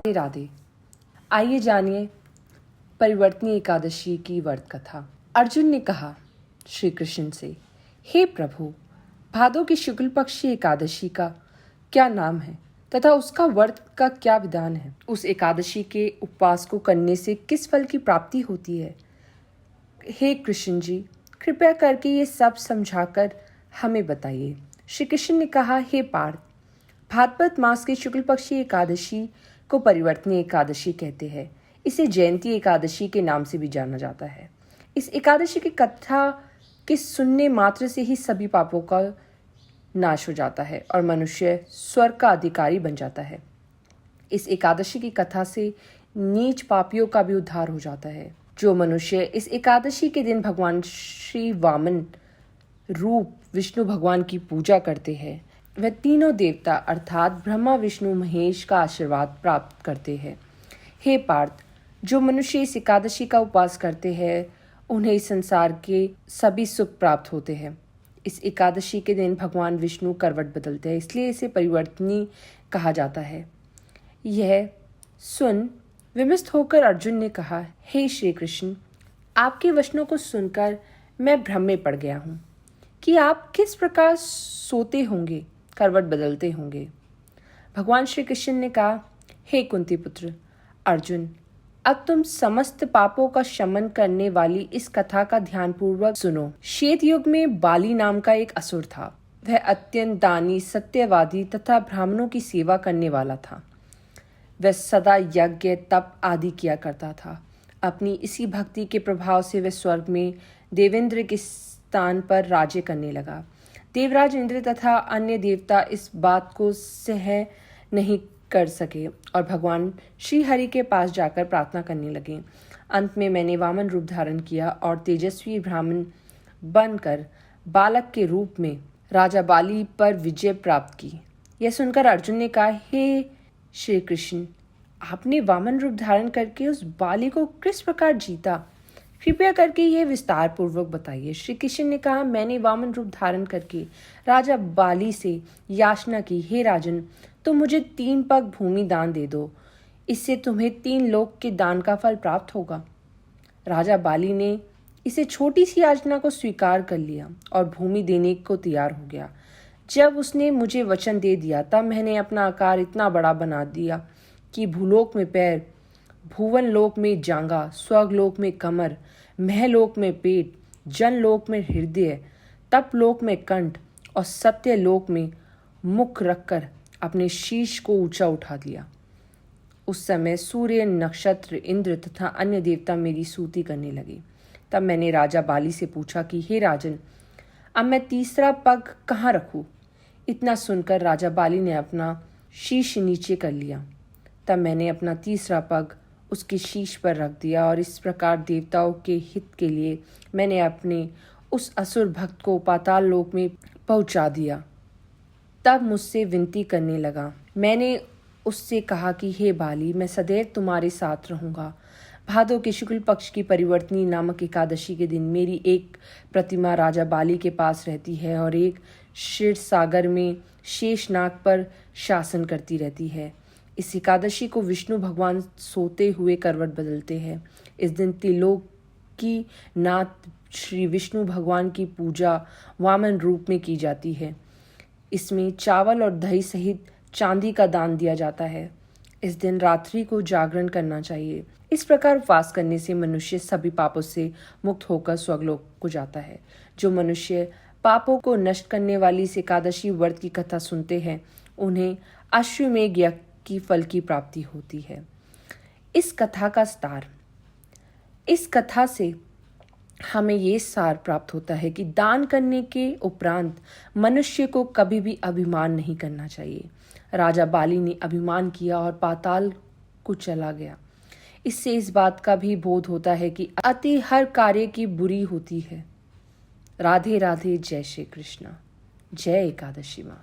राधे राधे। आइए जानिए परिवर्तनीय एकादशी की व्रत कथा। अर्जुन ने कहा श्री कृष्ण से, हे प्रभु, भादों की शुक्ल पक्षी एकादशी का क्या नाम है तथा उसका व्रत का क्या विधान है? उस एकादशी के उपवास को करने से किस फल की प्राप्ति होती है? हे कृष्ण जी, कृपया करके ये सब समझाकर हमें बताइए। श्री कृष्ण ने कहा, हे पार्थ, भाद्रपद मास की शुक्ल पक्षी एकादशी को परिवर्तनीय एकादशी कहते हैं। इसे जयंती एकादशी के नाम से भी जाना जाता है। इस एकादशी की कथा के सुनने मात्र से ही सभी पापों का नाश हो जाता है और मनुष्य स्वर्ग का अधिकारी बन जाता है। इस एकादशी की कथा से नीच पापियों का भी उद्धार हो जाता है। जो मनुष्य इस एकादशी के दिन भगवान श्री वामन रूप विष्णु भगवान की पूजा करते हैं, वह तीनों देवता अर्थात ब्रह्मा विष्णु महेश का आशीर्वाद प्राप्त करते हैं। हे पार्थ, जो मनुष्य इस एकादशी का उपवास करते हैं उन्हें इस संसार के सभी सुख प्राप्त होते हैं। इस एकादशी के दिन भगवान विष्णु करवट बदलते हैं, इसलिए इसे परिवर्तनी कहा जाता है। यह सुन विमस्त होकर अर्जुन ने कहा, हे श्री कृष्ण, आपके वचनों को सुनकर मैं भ्रम में पड़ गया हूँ कि आप किस प्रकार सोते होंगे, करवट बदलते होंगे। भगवान श्री कृष्ण ने कहा, हे कुंती पुत्र अर्जुन, अब तुम समस्त पापों का शमन करने वाली इस कथा का ध्यानपूर्वक सुनो। श्वेत युग में बाली नाम का एक असुर था। वह अत्यंत दानी, सत्यवादी तथा ब्राह्मणों की सेवा करने वाला था। वह सदा यज्ञ, तप आदि किया करता था। अपनी इसी भक्ति के प्रभाव से वह स्वर्ग में देवेंद्र के स्थान पर राज्य करने लगा। देवराज इंद्र तथा अन्य देवता इस बात को सह नहीं कर सके और भगवान श्री हरि के पास जाकर प्रार्थना करने लगे। अंत में मैंने वामन रूप धारण किया और तेजस्वी ब्राह्मण बनकर बालक के रूप में राजा बाली पर विजय प्राप्त की। यह सुनकर अर्जुन ने कहा, हे श्री कृष्ण, आपने वामन रूप धारण करके उस बाली को किस प्रकार जीता? कृपया करके यह विस्तार पूर्वक बताइए। श्री कृष्ण ने कहा, मैंने वामन रूप धारण करके राजा बाली से याचना की, हे राजन, तुम मुझे 3 पग भूमि दान दे दो, इससे तुम्हें 3 लोक के दान का फल प्राप्त होगा। राजा बाली ने इसे छोटी सी याचना को स्वीकार कर लिया और भूमि देने को तैयार हो गया। जब उसने मुझे वचन दे दिया तब मैंने अपना आकार इतना बड़ा बना दिया कि भूलोक में पैर, भुवन लोक में जांघा, स्वर्गलोक में कमर, महलोक में पेट, जनलोक में हृदय, तपलोक में कंठ और सत्यलोक में मुख रखकर अपने शीश को ऊंचा उठा दिया। उस समय सूर्य, नक्षत्र, इंद्र तथा अन्य देवता मेरी स्तुति करने लगे। तब मैंने राजा बाली से पूछा कि हे राजन, अब मैं तीसरा पग कहाँ रखूं? इतना सुनकर राजा बाली ने अपना शीश नीचे कर लिया। तब मैंने अपना तीसरा पग उसके शीश पर रख दिया और इस प्रकार देवताओं के हित के लिए मैंने अपने उस असुर भक्त को पाताल लोक में पहुंचा दिया। तब मुझसे विनती करने लगा। मैंने उससे कहा कि हे बाली, मैं सदैव तुम्हारे साथ रहूंगा। भादों के शुक्ल पक्ष की परिवर्तनी नामक एकादशी के दिन मेरी एक प्रतिमा राजा बाली के पास रहती है और एक क्षीर सागर में शेषनाग पर शासन करती रहती है। इस एकादशी को विष्णु भगवान सोते हुए करवट बदलते हैं। इस दिन त्रिलोकी नाथ श्री विष्णु भगवान की पूजा वामन रूप में की जाती है। इसमें चावल और दही सहित चांदी का दान दिया जाता है। इस दिन रात्रि को जागरण करना चाहिए। इस प्रकार उपवास करने से मनुष्य सभी पापों से मुक्त होकर स्वर्गलोक को जाता है। जो मनुष्य पापों को नष्ट करने वाली इस एकादशी व्रत की कथा सुनते हैं उन्हें अश्वमेध यज्ञ की फल की प्राप्ति होती है। इस कथा का सार, इस कथा से हमें ये सार प्राप्त होता है कि दान करने के उपरांत मनुष्य को कभी भी अभिमान नहीं करना चाहिए। राजा बाली ने अभिमान किया और पाताल को चला गया। इससे इस बात का भी बोध होता है कि अति हर कार्य की बुरी होती है। राधे राधे। जय श्री कृष्ण। जय एकादशी माँ।